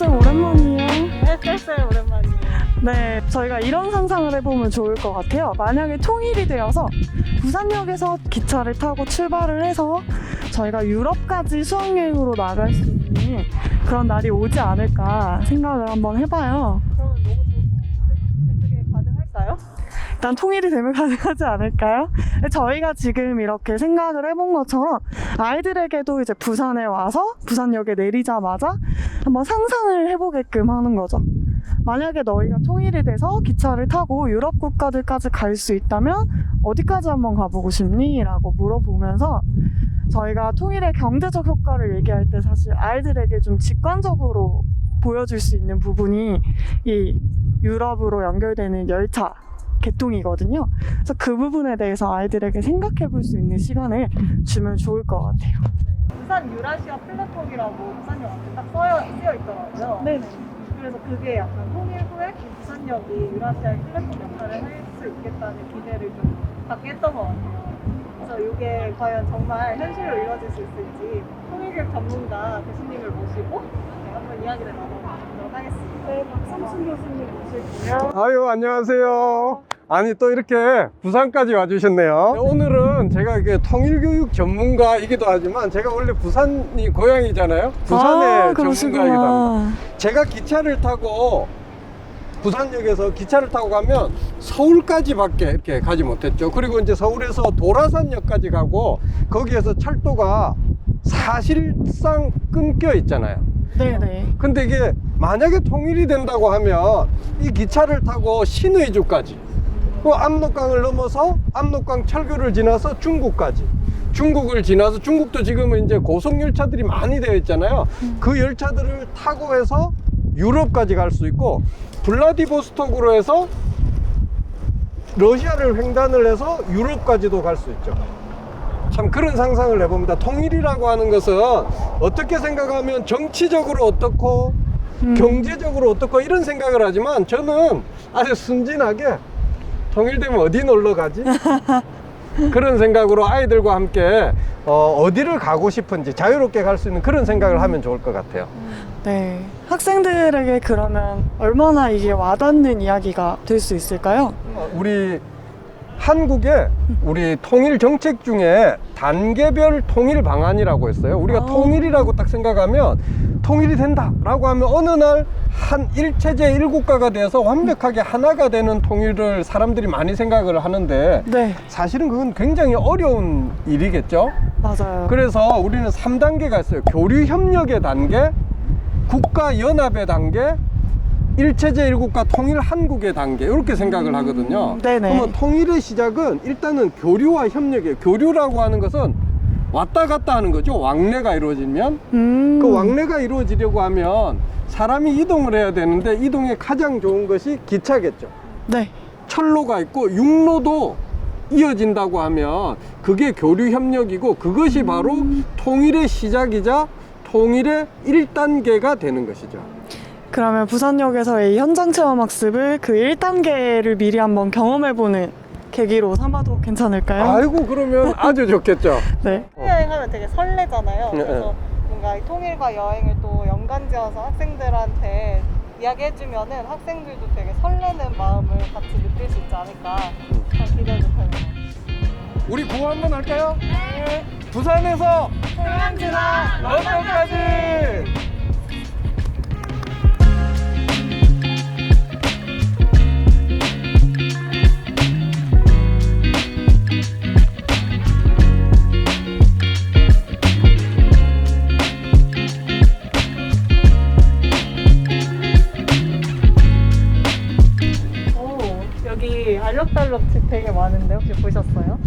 쌤 오랜만이에요. 네, 쌤 오랜만이에요. 네, 저희가 이런 상상을 해보면 좋을 것 같아요. 만약에 통일이 되어서 부산역에서 기차를 타고 출발을 해서 저희가 유럽까지 수학여행으로 나갈 수 있는 그런 날이 오지 않을까 생각을 한번 해봐요. 그러면 너무 좋을 것 같은데. 그게 가능할까요? 일단 통일이 되면 가능하지 않을까요? 저희가 지금 이렇게 생각을 해본 것처럼 아이들에게도 이제 부산에 와서 부산역에 내리자마자 한번 상상을 해보게끔 하는 거죠. 만약에 너희가 통일이 돼서 기차를 타고 유럽 국가들까지 갈 수 있다면 어디까지 한번 가보고 싶니? 라고 물어보면서 저희가 통일의 경제적 효과를 얘기할 때 사실 아이들에게 좀 직관적으로 보여줄 수 있는 부분이 이 유럽으로 연결되는 열차 개통이거든요. 그래서 그 부분에 대해서 아이들에게 생각해 볼 수 있는 시간을 주면 좋을 것 같아요. 부산 유라시아 플랫폼이라고 부산역 앞에 딱 쓰여 있더라고요. 네네. 그래서 그게 약간 통일 후에 부산역이 유라시아 플랫폼 역할을 할 수 있겠다는 기대를 좀 갖게 했던 것 같아요. 그래서 이게 과연 정말 현실로 이루어질 수 있을지 통일교육 전문가 교수님을 모시고 한번 이야기를 나눠보도록 하겠습니다. 네, 박성춘 교수님 모실게요. 아유, 안녕하세요. 아니, 또 이렇게 부산까지 와주셨네요. 오늘은 제가 이게 통일교육 전문가이기도 하지만 제가 원래 부산이 고향이잖아요. 부산의 전문가이기도 합니다. 제가 기차를 타고 부산역에서 기차를 타고 가면 서울까지밖에 이렇게 가지 못했죠. 그리고 이제 서울에서 도라산역까지 가고 거기에서 철도가 사실상 끊겨 있잖아요. 네네. 근데 이게 만약에 통일이 된다고 하면 이 기차를 타고 신의주까지 또 압록강을 넘어서 압록강 철교를 지나서 중국까지, 중국을 지나서 중국도 지금은 이제 고속열차들이 많이 되어 있잖아요. 그 열차들을 타고 해서 유럽까지 갈 수 있고 블라디보스톡으로 해서 러시아를 횡단을 해서 유럽까지도 갈 수 있죠. 참 그런 상상을 해봅니다. 통일이라고 하는 것은 어떻게 생각하면 정치적으로 어떻고 경제적으로 어떻고 이런 생각을 하지만 저는 아주 순진하게 통일되면 어디 놀러 가지? 그런 생각으로 아이들과 함께 어디를 가고 싶은지 자유롭게 갈 수 있는 그런 생각을 하면 좋을 것 같아요. 네. 학생들에게 그러면 얼마나 이게 와닿는 이야기가 될 수 있을까요? 우리 한국의 우리 통일 정책 중에 단계별 통일 방안이라고 했어요. 우리가 통일이라고 딱 생각하면 통일이 된다라고 하면 어느 날 한 일체제 일국가가 돼서 완벽하게 하나가 되는 통일을 사람들이 많이 생각을 하는데 네. 사실은 그건 굉장히 어려운 일이겠죠. 맞아요. 그래서 우리는 3단계가 있어요. 교류협력의 단계, 국가연합의 단계, 일체제 일국가 통일 한국의 단계 이렇게 생각을 하거든요. 네네. 그러면 통일의 시작은 일단은 교류와 협력이에요. 교류라고 하는 것은 왔다 갔다 하는 거죠. 왕래가 이루어지면 그 왕래가 이루어지려고 하면 사람이 이동을 해야 되는데 이동에 가장 좋은 것이 기차겠죠. 네. 철로가 있고 육로도 이어진다고 하면 그게 교류 협력이고 그것이 바로 통일의 시작이자 통일의 1단계가 되는 것이죠. 그러면 부산역에서의 현장 체험 학습을 그 1단계를 미리 한번 경험해보는 계기로 삼아도 괜찮을까요? 아이고, 그러면 아주 좋겠죠. 네. 여행하면 되게 설레잖아요. 네. 그래서 뭔가 이 통일과 여행을 또 연관지어서 학생들한테 이야기해주면은 학생들도 되게 설레는 마음을 같이 느낄 수 있지 않을까 기대도 돼요. 우리 구호 한번 할까요? 네. 부산에서 평양지나 런던까지. 여기 알록달록 집 되게 많은데 혹시 보셨어요?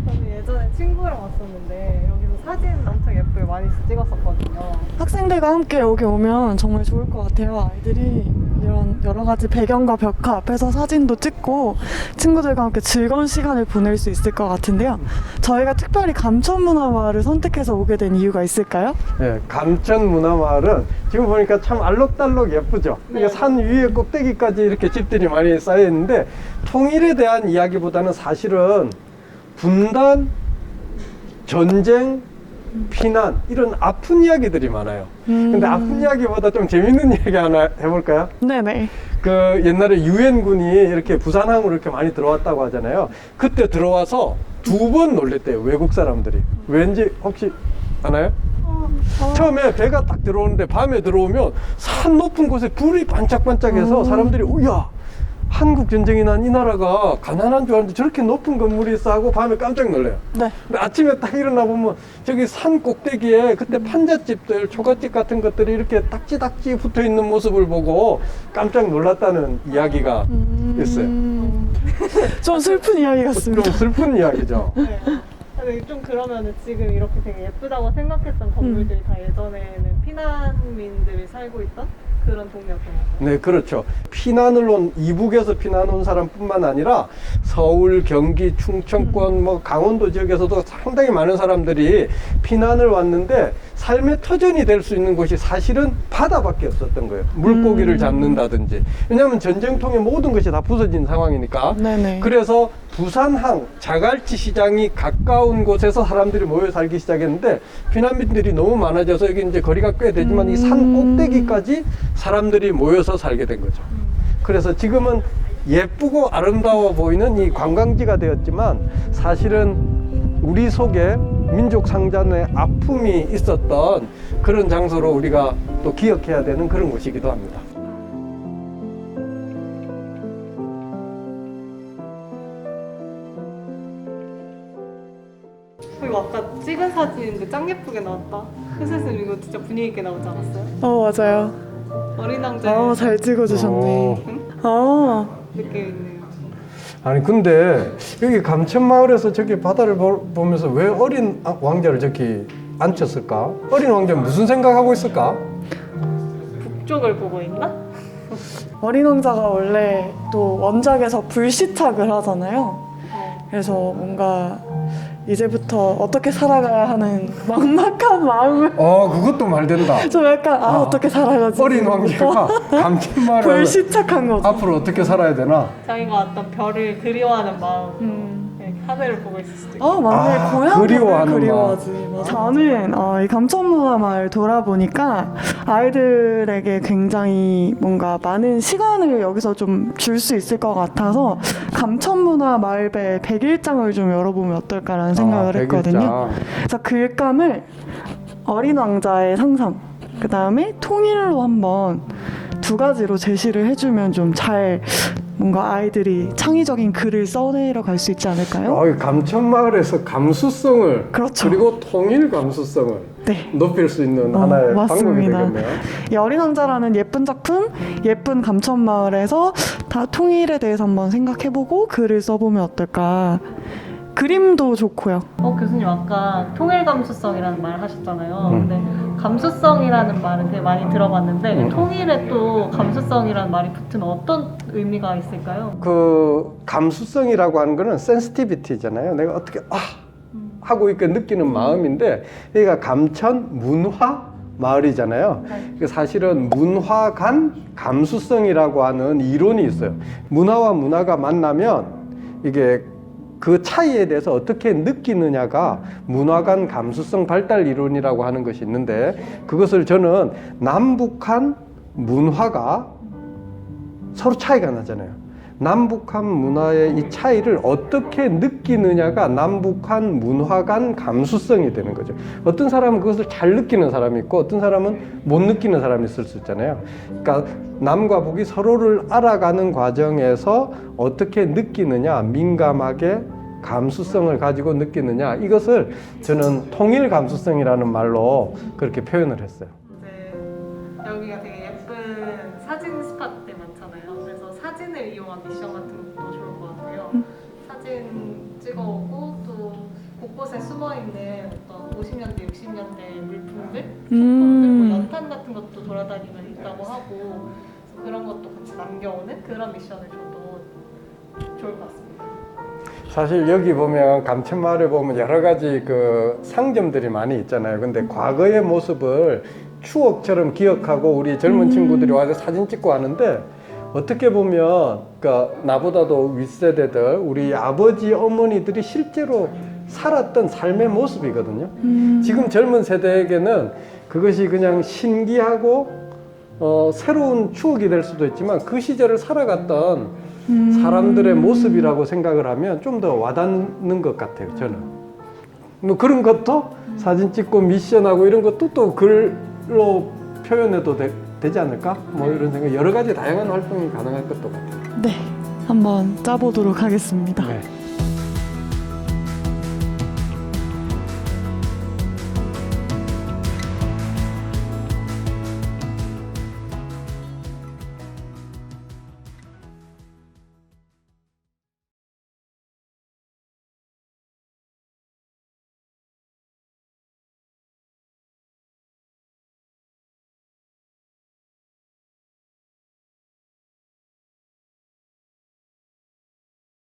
저는 예전에 친구랑 왔었는데 여기서 사진 엄청 예쁘게 많이 찍었었거든요. 학생들과 함께 여기 오면 정말 좋을 것 같아요. 아이들이 이런 여러 가지 배경과 벽화 앞에서 사진도 찍고 친구들과 함께 즐거운 시간을 보낼 수 있을 것 같은데요. 저희가 특별히 감천문화마을을 선택해서 오게 된 이유가 있을까요? 네, 감천문화마을은 지금 보니까 참 알록달록 예쁘죠. 네. 산 위에 꼭대기까지 이렇게 집들이 많이 쌓여 있는데 통일에 대한 이야기보다는 사실은 분단, 전쟁, 피난 이런 아픈 이야기들이 많아요. 근데 아픈 이야기보다 좀 재밌는 이야기 하나 해볼까요? 네네. 그 옛날에 유엔군이 이렇게 부산항으로 이렇게 많이 들어왔다고 하잖아요. 그때 들어와서 2번 놀랬대요, 외국 사람들이. 왠지 혹시 아나요? 처음에 배가 딱 들어오는데 밤에 들어오면 산 높은 곳에 불이 반짝반짝해서 사람들이 야, 한국 전쟁이 난 이 나라가 가난한 줄 알았는데 저렇게 높은 건물이 있어 하고 밤에 깜짝 놀래요. 네. 근데 아침에 딱 일어나 보면 저기 산 꼭대기에 그때 판잣집들, 초가집 같은 것들이 이렇게 딱지딱지 붙어 있는 모습을 보고 깜짝 놀랐다는 이야기가 있어요. 좀 슬픈 이야기 같습니다. 좀 슬픈 이야기죠. 네. 근데 좀 그러면은 지금 이렇게 되게 예쁘다고 생각했던 건물들이 다 예전에는 피난민들이 살고 있던 그런 동네였던 거죠. 네, 그렇죠. 피난을 온, 이북에서 피난 온 사람뿐만 아니라 서울, 경기, 충청권, 뭐 강원도 지역에서도 상당히 많은 사람들이 피난을 왔는데 삶의 터전이 될 수 있는 곳이 사실은 바다밖에 없었던 거예요. 물고기를 잡는다든지. 왜냐하면 전쟁통에 모든 것이 다 부서진 상황이니까. 네네. 그래서 부산항 자갈치 시장이 가까운 곳에서 사람들이 모여 살기 시작했는데 피난민들이 너무 많아져서 여기 이제 거리가 꽤 되지만 이 산 꼭대기까지 사람들이 모여서 살게 된 거죠. 그래서 지금은 예쁘고 아름다워 보이는 이 관광지가 되었지만 사실은 우리 속에 민족 상잔의 아픔이 있었던 그런 장소로 우리가 또 기억해야 되는 그런 곳이기도 합니다. 그리고 아까 찍은 사진인데 짱 예쁘게 나왔다. 선생님 이거 진짜 분위기 있게 나오지 않았어요? 맞아요. 어린 왕자 잘 찍어주셨네. 느낌 있네요. 아니 근데 여기 감천마을에서 저기 바다를 보면서 왜 어린 왕자를 저기 앉혔을까? 어린 왕자는 무슨 생각하고 있을까? 북쪽을 보고 있나? 어린 왕자가 원래 또 원작에서 불시착을 하잖아요. 그래서 뭔가 이제부터 어떻게 살아가야 하는 막막한 마음을 그것도 말된다. 좀 약간 어떻게 살아가지? 어린 왕자가 감천마을에 불시착한 거죠. 앞으로 어떻게 살아야 되나? 자기가 어떤 별을 그리워하는 마음 이렇게 하늘을 보고 있을 수도 있고 맞네. 고향을 그리워하는 그리워하지. 맞아. 저는 이 감천문화마을 돌아보니까 아이들에게 굉장히 뭔가 많은 시간을 여기서 좀 줄 수 있을 것 같아서 감천문화마을배 100일장을 좀 열어보면 어떨까라는 생각을 했거든요. 그래서 글감을 어린 왕자의 상상, 그 다음에 통일로 한번 2가지로 제시를 해주면 좀 잘 뭔가 아이들이 창의적인 글을 써내려 갈 수 있지 않을까요? 감천마을에서 감수성을 그렇죠. 그리고 통일 감수성을 네. 높일 수 있는 하나의 방법이 맞습니다. 되겠네요. 이 어린 왕자라는 예쁜 작품, 예쁜 감천마을에서 다 통일에 대해서 한번 생각해보고 글을 써보면 어떨까. 그림도 좋고요. 교수님 아까 통일 감수성이라는 말 하셨잖아요. 근데 감수성이라는 말은 되게 많이 들어봤는데 통일에 또 감수성이라는 말이 붙으면 어떤 의미가 있을까요? 그 감수성이라고 하는 거는 센시티비티잖아요. 내가 어떻게 하고 있게 느끼는 마음인데 여기가 감천 문화 마을이잖아요. 사실은 문화 간 감수성이라고 하는 이론이 있어요. 문화와 문화가 만나면 이게 그 차이에 대해서 어떻게 느끼느냐가 문화 간 감수성 발달 이론이라고 하는 것이 있는데 그것을 저는 남북한 문화가 서로 차이가 나잖아요. 남북한 문화의 이 차이를 어떻게 느끼느냐가 남북한 문화 간 감수성이 되는 거죠. 어떤 사람은 그것을 잘 느끼는 사람이 있고 어떤 사람은 못 느끼는 사람이 있을 수 있잖아요. 그러니까 남과 북이 서로를 알아가는 과정에서 어떻게 느끼느냐, 민감하게 감수성을 가지고 느끼느냐, 이것을 저는 통일 감수성이라는 말로 그렇게 표현을 했어요. 여기가 되게 예쁜 사진 스팟들 많잖아요. 그래서 사진을 이용한 미션 같은 것도 좋을 것 같아요. 사진 찍어오고 또 곳곳에 숨어있는 어떤 50년대, 60년대 물품들, 소품들, 뭐 연탄 같은 것도 돌아다니면 있다고 하고 그런 것도 같이 남겨오는 그런 미션을 줘도 좋을 것 같습니다. 사실 여기 보면 감천마을에 보면 여러 가지 그 상점들이 많이 있잖아요. 근데 과거의 모습을 추억처럼 기억하고 우리 젊은 친구들이 와서 사진 찍고 하는데 어떻게 보면 그러니까 나보다도 윗세대들 우리 아버지 어머니들이 실제로 살았던 삶의 모습이거든요. 지금 젊은 세대에게는 그것이 그냥 신기하고 새로운 추억이 될 수도 있지만 그 시절을 살아갔던 사람들의 모습이라고 생각을 하면 좀 더 와닿는 것 같아요, 저는. 뭐 그런 것도 사진 찍고 미션하고 이런 것도 또 글로 표현해도 되지 않을까? 뭐 이런 생각, 여러 가지 다양한 활동이 가능할 것도 같아요. 네, 한번 짜보도록 하겠습니다. 네.